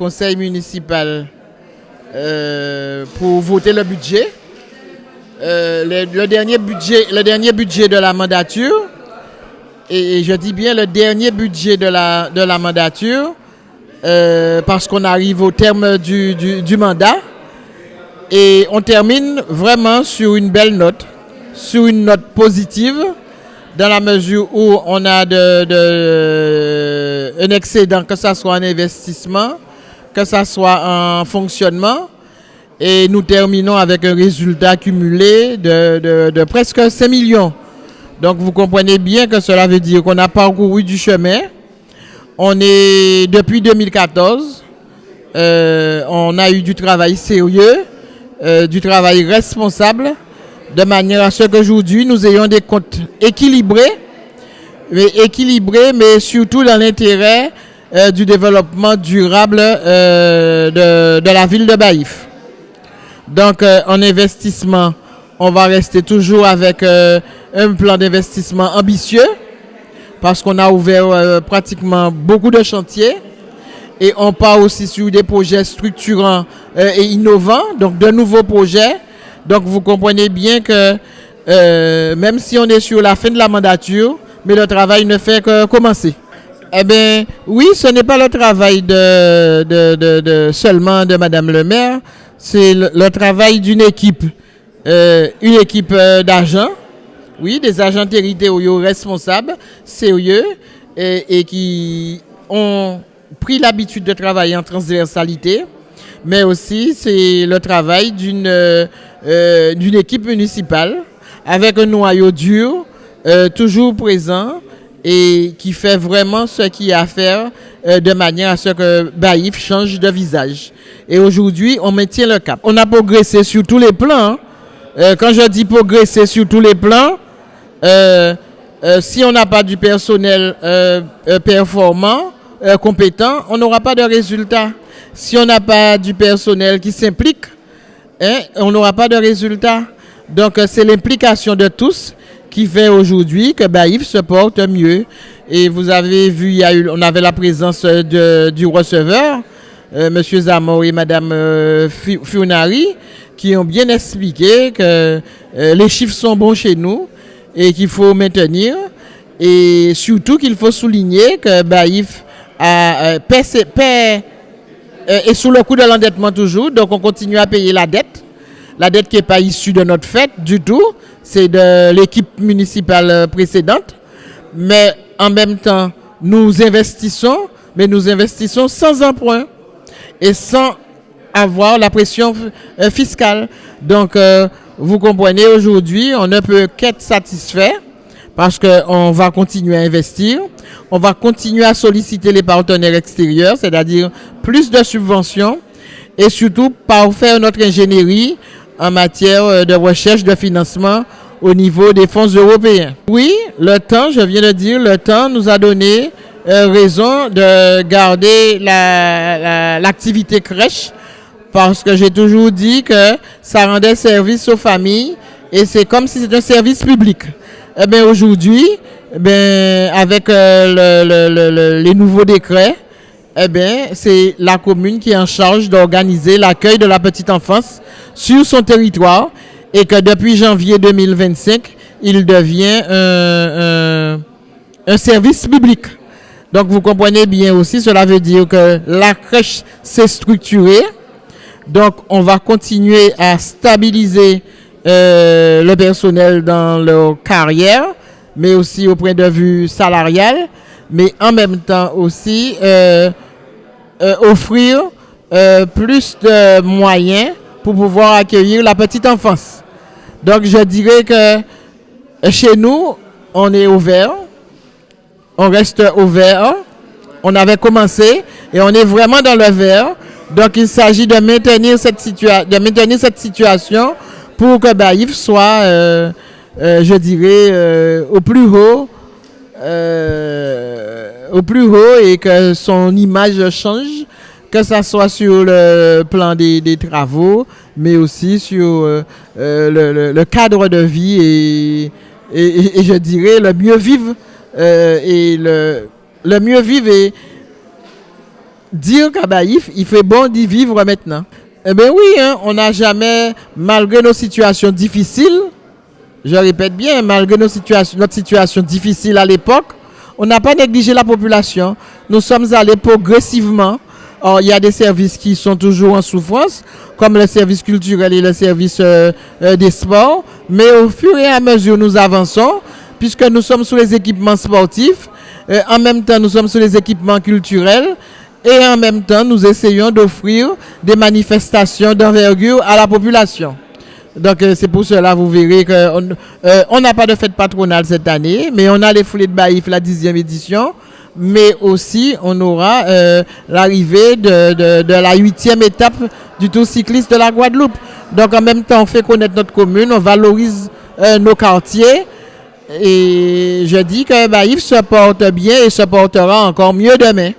conseil municipal pour voter le budget. Le dernier budget de la mandature, et je dis bien le dernier budget de la mandature, parce qu'on arrive au terme du mandat, et on termine vraiment sur une belle note, sur une note positive, dans la mesure où on a un excédent, que ce soit en investissement, que ce soit en fonctionnement, et nous terminons avec un résultat cumulé de presque 5 millions. Donc vous comprenez bien que cela veut dire qu'on a parcouru du chemin. On est depuis 2014, on a eu du travail sérieux, du travail responsable, de manière à ce qu'aujourd'hui nous ayons des comptes équilibrés, mais surtout dans l'intérêt du développement durable de la ville de Baïf. Donc en investissement, on va rester toujours avec un plan d'investissement ambitieux, parce qu'on a ouvert pratiquement beaucoup de chantiers, et on part aussi sur des projets structurants et innovants, donc de nouveaux projets. Donc vous comprenez bien que même si on est sur la fin de la mandature, mais le travail ne fait que commencer. Eh bien, oui, ce n'est pas le travail seulement de Madame le maire, c'est le travail d'une équipe, d'agents, oui, des agents territoriaux responsables, sérieux, et qui ont pris l'habitude de travailler en transversalité, mais aussi c'est le travail d'une équipe municipale avec un noyau dur, toujours présent, et qui fait vraiment ce qu'il y a à faire de manière à ce que Baïf change de visage. Et aujourd'hui, on maintient le cap. On a progressé sur tous les plans. Quand je dis progresser sur tous les plans, si on n'a pas du personnel performant, compétent, on n'aura pas de résultat. Si on n'a pas du personnel qui s'implique, on n'aura pas de résultat. Donc c'est l'implication de tous qui fait aujourd'hui que Baïf se porte mieux. Et vous avez vu, on avait la présence du receveur, M. Zamor et Mme Funari, qui ont bien expliqué que les chiffres sont bons chez nous et qu'il faut maintenir. Et surtout qu'il faut souligner que Baïf est sous le coup de l'endettement toujours, donc on continue à payer la dette. La dette qui n'est pas issue de notre fête du tout, c'est de l'équipe municipale précédente. Mais en même temps, nous investissons, mais nous investissons sans emprunt et sans avoir la pression fiscale. Donc, vous comprenez, aujourd'hui, on ne peut qu'être satisfait parce qu'on va continuer à investir. On va continuer à solliciter les partenaires extérieurs, c'est-à-dire plus de subventions et surtout faire notre ingénierie en matière de recherche de financement au niveau des fonds européens. Oui, le temps, je viens de dire, le temps nous a donné raison de garder l'activité crèche, parce que j'ai toujours dit que ça rendait service aux familles et c'est comme si c'était un service public. Eh bien aujourd'hui, avec les nouveaux décrets, eh bien, c'est la commune qui est en charge d'organiser l'accueil de la petite enfance sur son territoire, et que depuis janvier 2025, il devient un service public. Donc vous comprenez bien aussi, cela veut dire que la crèche s'est structurée. Donc on va continuer à stabiliser le personnel dans leur carrière, mais aussi au point de vue salarial, mais en même temps aussi offrir plus de moyens pour pouvoir accueillir la petite enfance. Donc je dirais que chez nous, on est ouvert, on reste ouvert, on avait commencé et on est vraiment dans le vert. Donc il s'agit de maintenir cette situation pour que Baïf soit, je dirais, au plus haut et que son image change, que ce soit sur le plan des travaux, mais aussi sur le cadre de vie et je dirais le mieux vivre et le mieux vivre dire qu'à Baïf, il fait bon d'y vivre maintenant. Eh bien oui, hein, on n'a jamais, malgré nos situations difficiles, je répète bien, malgré notre situation difficile à l'époque, on n'a pas négligé la population. Nous sommes allés progressivement. Or, il y a des services qui sont toujours en souffrance, comme le service culturel et le service des sports. Mais au fur et à mesure nous avançons, puisque nous sommes sur les équipements sportifs, en même temps nous sommes sur les équipements culturels, et en même temps nous essayons d'offrir des manifestations d'envergure à la population. Donc c'est pour cela vous verrez qu'on n'a pas de fête patronale cette année, mais on a les foulées de Baïf, la 10e édition, mais aussi on aura l'arrivée de la 8e étape du Tour cycliste de la Guadeloupe. Donc en même temps on fait connaître notre commune, on valorise nos quartiers, et je dis que Baïf se porte bien et se portera encore mieux demain.